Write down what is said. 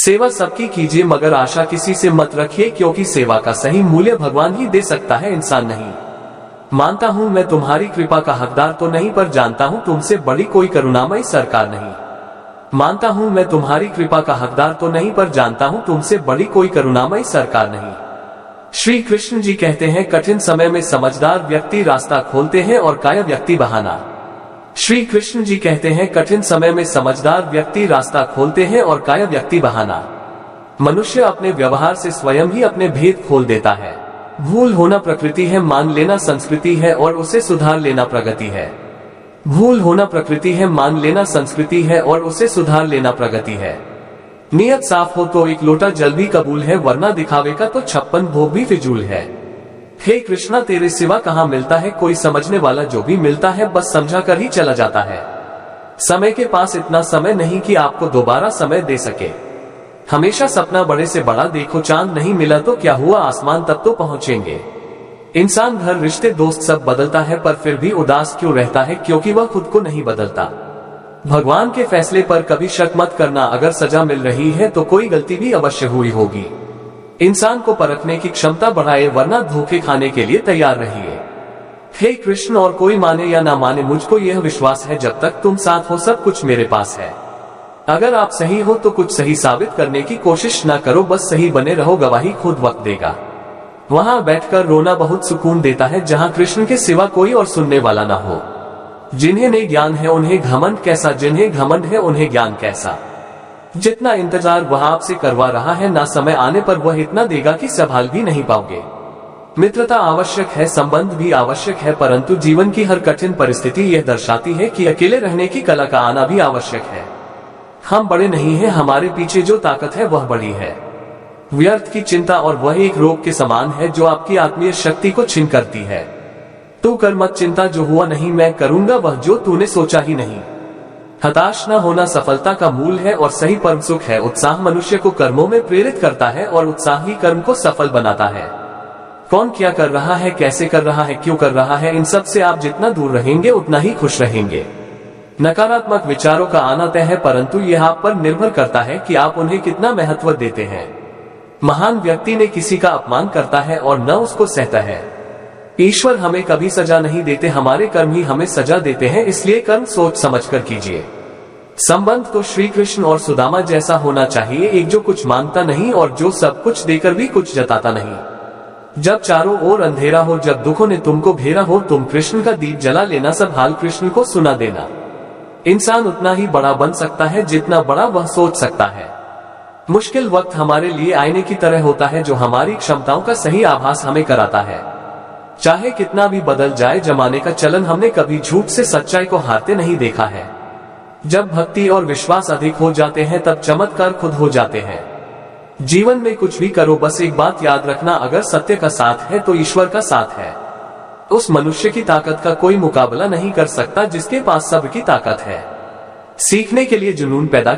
सेवा सबकी कीजिए मगर आशा किसी से मत रखिए, क्योंकि सेवा का सही मूल्य भगवान ही दे सकता है, इंसान नहीं। मानता हूँ मैं तुम्हारी कृपा का हकदार तो नहीं, पर जानता हूँ तुमसे बड़ी कोई करुणामयी सरकार नहीं। मानता हूँ मैं तुम्हारी कृपा का हकदार तो नहीं, पर जानता हूँ तुमसे बड़ी कोई करुणामयी सरकार नहीं। श्री कृष्ण जी कहते हैं, कठिन समय में समझदार व्यक्ति रास्ता खोलते हैं और काया व्यक्ति बहाना। श्री कृष्ण जी कहते हैं, कठिन समय में समझदार व्यक्ति रास्ता खोलते हैं और काया व्यक्ति बहाना। मनुष्य अपने व्यवहार से स्वयं ही अपने भेद खोल देता है। भूल होना प्रकृति है, मान लेना संस्कृति है, और उसे सुधार लेना प्रगति है। भूल होना प्रकृति है, मान लेना संस्कृति है, और उसे सुधार लेना प्रगति है। नियत साफ हो तो एक लोटा जल भी कबूल है, वरना दिखावे का तो 56 भोग भी फिजूल है। हे कृष्णा, तेरे सिवा कहाँ मिलता है कोई समझने वाला, जो भी मिलता है बस समझा कर ही चला जाता है। समय के पास इतना समय नहीं कि आपको दोबारा समय दे सके। हमेशा सपना बड़े से बड़ा देखो, चांद नहीं मिला तो क्या हुआ, आसमान तक तो पहुंचेंगे। इंसान, घर, रिश्ते, दोस्त सब बदलता है, पर फिर भी उदास क्यों रहता है, क्योंकि वह खुद को नहीं बदलता। भगवान के फैसले पर कभी शक मत करना, अगर सजा मिल रही है तो कोई गलती भी अवश्य हुई होगी। इंसान को परखने की क्षमता बढ़ाए, वरना धोखे खाने के लिए तैयार रहिए। हे कृष्ण, और कोई माने या ना माने, मुझको यह विश्वास है जब तक तुम साथ हो सब कुछ मेरे पास है। अगर आप सही हो तो कुछ सही साबित करने की कोशिश ना करो, बस सही बने रहो, गवाही खुद वक्त देगा। वहां बैठकर रोना बहुत सुकून देता है, जहां कृष्ण के सिवा कोई और सुनने वाला ना हो। जिन्हें नहीं ज्ञान है उन्हें घमंड कैसा, जिन्हें घमंड है उन्हें ज्ञान कैसा। जितना इंतजार वह आपसे करवा रहा है, ना समय आने पर वह इतना देगा कि संभाल भी नहीं पाओगे। मित्रता आवश्यक है, संबंध भी आवश्यक है, परंतु जीवन की हर कठिन परिस्थिति यह दर्शाती है कि अकेले रहने की कला का आना भी आवश्यक है। हम बड़े नहीं हैं, हमारे पीछे जो ताकत है वह बड़ी है। व्यर्थ की चिंता और वह एक रोग के समान है जो आपकी आत्मीय शक्ति को छीन करती है। तू कर मत चिंता, जो हुआ नहीं मैं करूंगा वह जो तूने सोचा ही नहीं। हताश न होना सफलता का मूल है और सही परम सुख है। उत्साह मनुष्य को कर्मों में प्रेरित करता है और उत्साह ही कर्म को सफल बनाता है। कौन क्या कर रहा है, कैसे कर रहा है, क्यों कर रहा है, इन सब से आप जितना दूर रहेंगे उतना ही खुश रहेंगे। नकारात्मक विचारों का आना तय है, परंतु यह आप पर निर्भर करता है कि आप उन्हें कितना महत्व देते हैं। महान व्यक्ति ने किसी का अपमान करता है और न उसको सहता है। ईश्वर हमें कभी सजा नहीं देते, हमारे कर्म ही हमें सजा देते हैं, इसलिए कर्म सोच समझकर कीजिए। संबंध तो श्री कृष्ण और सुदामा जैसा होना चाहिए, एक जो कुछ मांगता नहीं और जो सब कुछ देकर भी कुछ जताता नहीं। जब चारों ओर अंधेरा हो, जब दुखों ने तुमको घेरा हो, तुम कृष्ण का दीप जला लेना, सब हाल कृष्ण को सुना देना। इंसान उतना ही बड़ा बन सकता है जितना बड़ा वह सोच सकता है। मुश्किल वक्त हमारे लिए आईने की तरह होता है, जो हमारी क्षमताओं का सही आभास हमें कराता है। चाहे कितना भी बदल जाए जमाने का चलन, हमने कभी झूठ से सच्चाई को हारते नहीं देखा है। जब भक्ति और विश्वास अधिक हो जाते हैं तब चमत्कार खुद हो जाते हैं। जीवन में कुछ भी करो, बस एक बात याद रखना, अगर सत्य का साथ है तो ईश्वर का साथ है। उस मनुष्य की ताकत का कोई मुकाबला नहीं कर सकता जिसके पास सब की ताकत है। सीखने के लिए जुनून पैदा